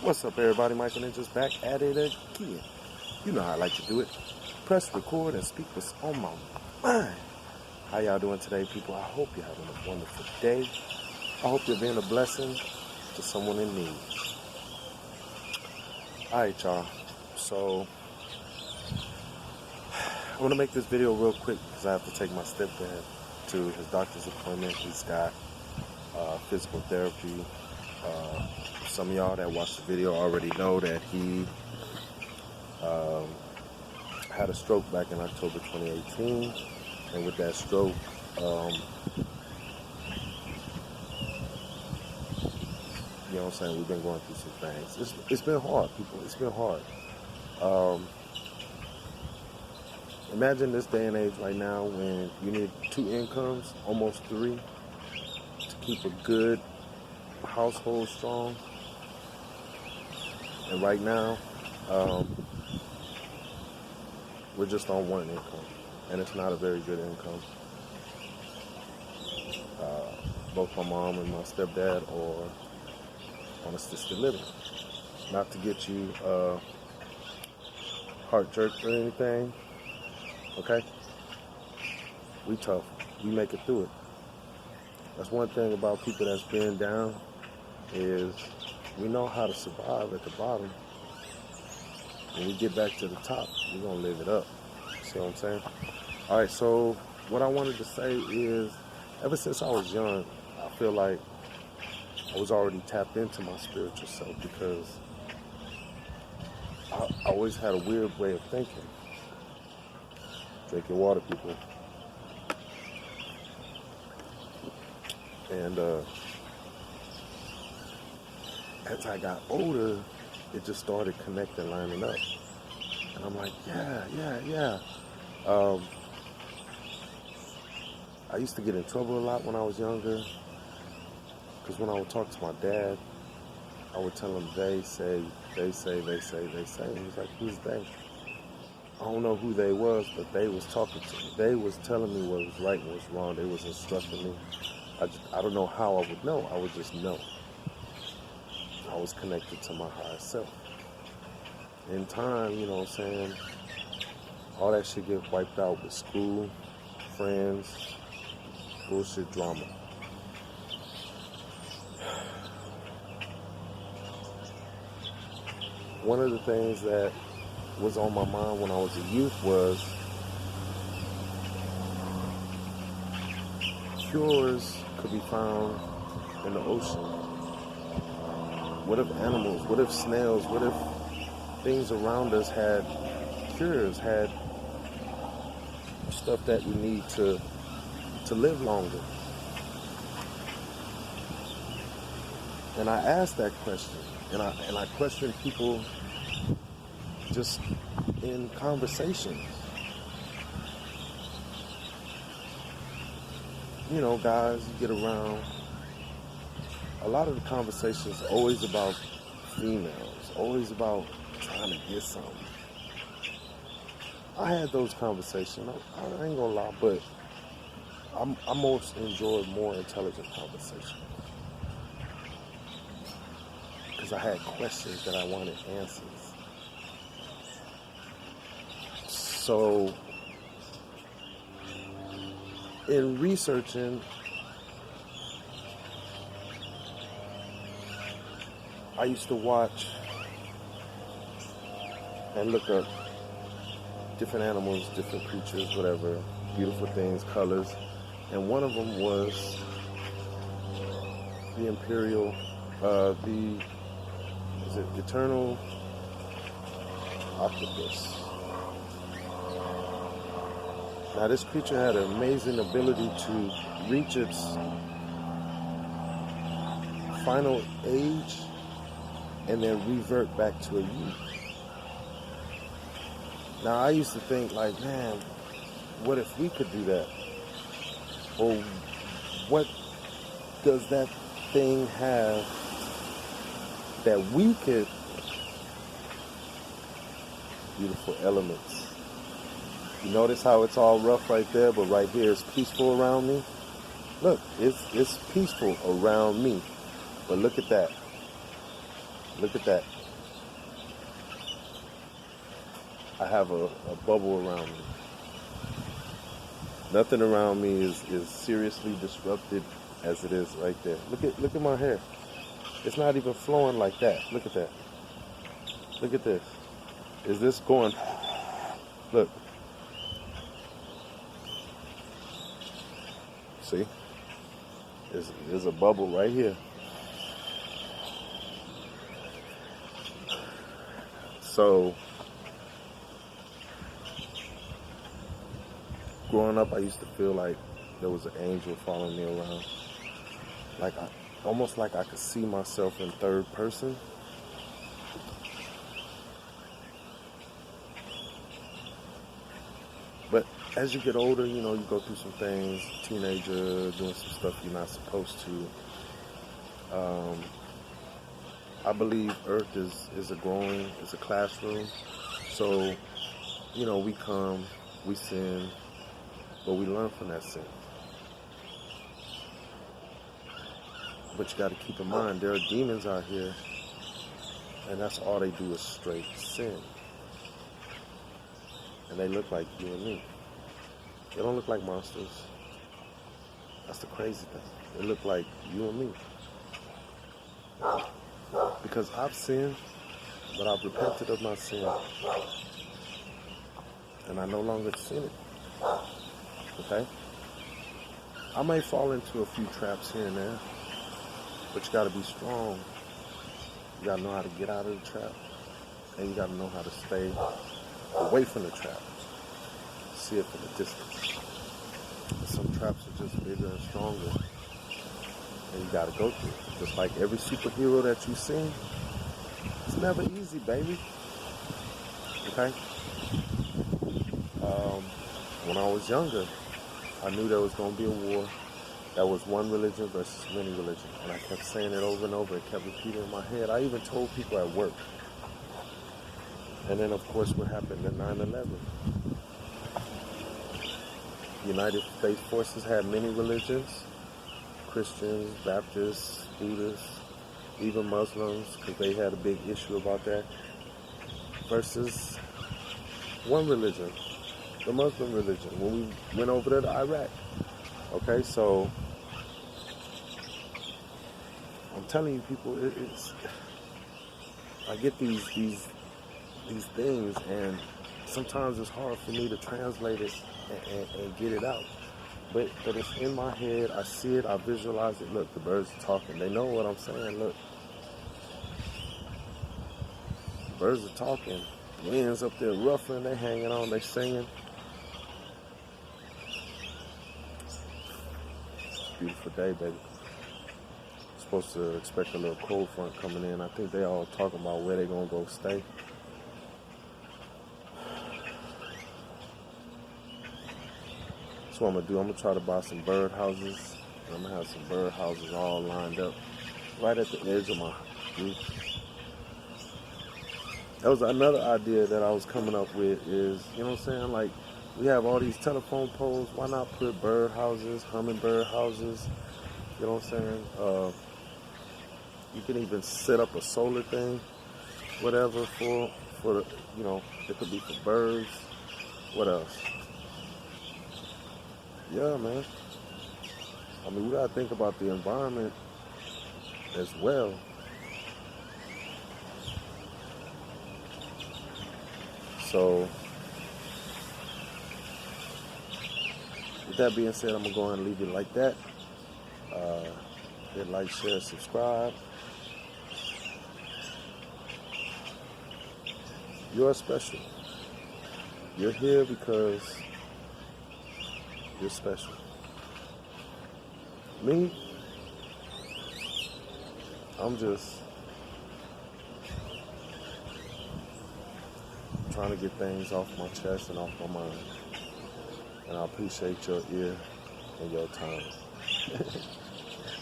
What's up, everybody? Michael Ninja's back at it again. You know how I like to do it. Press record and speak what's on my mind. How y'all doing today, people? I hope you're having a wonderful day. I hope you're being a blessing to someone in need. Alright, y'all. So, I'm going to make this video real quick because I have to take my stepdad to his doctor's appointment. He's got physical therapy. Some of y'all that watched the video already know that he had a stroke back in October 2018, and with that stroke, you know what I'm saying, we've been going through some things. It's been hard, people. It's been hard. Imagine this day and age right now when you need 2 incomes, almost 3, to keep a good household strong. And right now, we're just on 1 income, and it's not a very good income. Both my mom and my stepdad are on assisted living. Not to get you heart jerked or anything, okay? We tough. We make it through it. That's one thing about people that's been down is we know how to survive at the bottom. When we get back to the top, we're going to live it up. See what I'm saying? All right, so what I wanted to say is, ever since I was young, I feel like I was already tapped into my spiritual self because I always had a weird way of thinking. Drinking water, people. And as I got older, it just started connecting, lining up. And I'm like, yeah. I used to get in trouble a lot when I was younger. Because when I would talk to my dad, I would tell him they say. And he's like, who's they? I don't know who they was, but they was talking to me. They was telling me what was right and what was wrong. They was instructing me. I don't know how I would know. I would just know. I was connected to my higher self. In time, you know what I'm saying, all that shit get wiped out with school, friends, bullshit drama. One of the things that was on my mind when I was a youth was cures could be found in the ocean. What if animals, what if snails, what if things around us had cures, had stuff that we need to live longer? And I asked that question, and I questioned people just in conversations. You know, guys, you get around, a lot of the conversations always about females, always about trying to get something. I had those conversations, I ain't gonna lie, but I most enjoyed more intelligent conversations. Because I had questions that I wanted answers. So, in researching, I used to watch and look up different animals, different creatures, whatever, beautiful things, colors. And one of them was the imperial, eternal octopus. Now this creature had an amazing ability to reach its final age and then revert back to a youth. Now I used to think like, man, what if we could do that? Or what does that thing have that we could? Beautiful elements. You notice how it's all rough right there, but right here it's peaceful around me? Look, it's peaceful around me. But look at that. Look at that. I have a bubble around me. Nothing around me is seriously disrupted as it is right there. Look at my hair. It's not even flowing like that. Look at that. Look at this. Is this going? Look. See? There's a bubble right here. So, growing up, I used to feel like there was an angel following me around. Almost like I could see myself in third person. But as you get older, you go through some things, teenager, doing some stuff you're not supposed to. I believe Earth is a classroom. So, we come, we sin, but we learn from that sin. But you got to keep in mind, there are demons out here, and that's all they do is straight sin. And they look like you and me. They don't look like monsters. That's the crazy thing. They look like you and me. Because I've sinned, but I've repented of my sin. And I no longer sin it. Okay? I may fall into a few traps here and there, but you gotta be strong. You gotta know how to get out of the trap. And you gotta know how to stay away from the trap. See it from a distance. And some traps are just bigger and stronger. And you gotta go through it. Just like every superhero that you've seen, it's never easy, baby. Okay? When I was younger, I knew there was gonna be a war. That was one religion versus many religions. And I kept saying it over and over. It kept repeating in my head. I even told people at work. And then, of course, what happened in 9/11? United States Forces had many religions. Christians, Baptists, Buddhists, even Muslims, because they had a big issue about that. Versus one religion, the Muslim religion, when we went over there to Iraq. Okay, so I'm telling you, people, I get these things, and sometimes it's hard for me to translate it and get it out. But it's in my head. I see it. I visualize it. Look, the birds are talking. They know what I'm saying. Look, the birds are talking. Winds up there ruffling. They hanging on. They singing. Beautiful day, baby. Supposed to expect a little cold front coming in. I think they all talking about where they gonna go stay. That's what I'm gonna do. I'm gonna try to buy some bird houses. I'm gonna have some bird houses all lined up right at the edge of my roof. That was another idea that I was coming up with is, you know what I'm saying? Like, we have all these telephone poles. Why not put bird houses, hummingbird houses? You know what I'm saying? You can even set up a solar thing, whatever, for the, it could be for birds. What else? Yeah, man. I mean, we gotta think about the environment as well. So, with that being said, I'm gonna go ahead and leave it like that. Hit like, share, subscribe. You're special. You're here because you're special. Me, I'm just trying to get things off my chest and off my mind. And I appreciate your ear and your time.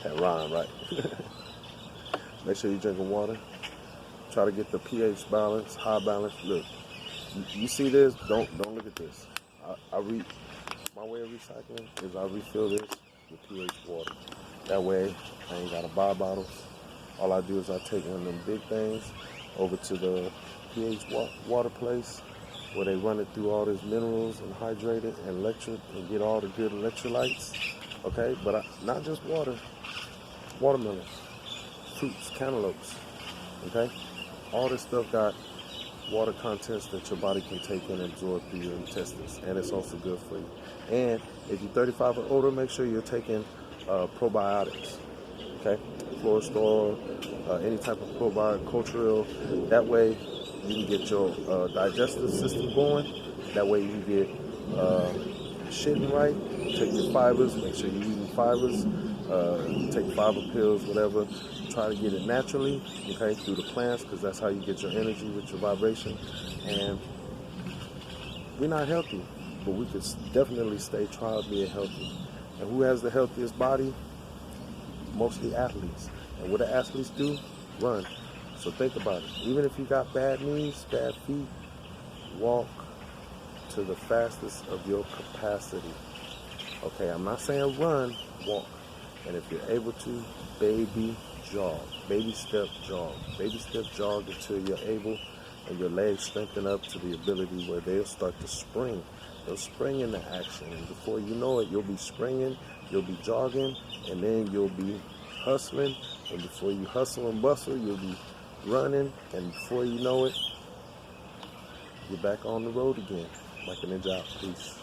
That rhyme, right? Make sure you're drinking water. Try to get the pH balance, high balance. Look, you see this? Don't look at this. My way of recycling is I refill this with pH water. That way, I ain't gotta buy bottles. All I do is I take one of them big things over to the pH water place where they run it through all these minerals and hydrate it and and get all the good electrolytes. Okay, but not just water, watermelons, fruits, cantaloupes. Okay, all this stuff got water contents that your body can take and absorb through your intestines, and it's also good for you. And if you're 35 or older, make sure you're taking probiotics. Okay, Florastor, any type of probiotic, cultural. That way you can get your digestive system going. That way you can get shitting right. Take your fibers. Make sure you're eating fibers. Take fiber pills, whatever. Try to get it naturally, okay, through the plants, because that's how you get your energy with your vibration. And we're not healthy, but we could definitely try being healthy. And who has the healthiest body? Mostly athletes. And what do athletes do? Run. So think about it. Even if you got bad knees, bad feet, walk to the fastest of your capacity. Okay, I'm not saying run, walk. And if you're able to, baby jog, baby step jog until you're able, and your legs strengthen up to the ability where they'll start to spring. They'll spring into action, and before you know it, you'll be springing, you'll be jogging, and then you'll be hustling, and before you hustle and bustle, you'll be running, and before you know it, you're back on the road again. Like a ninja out. Peace.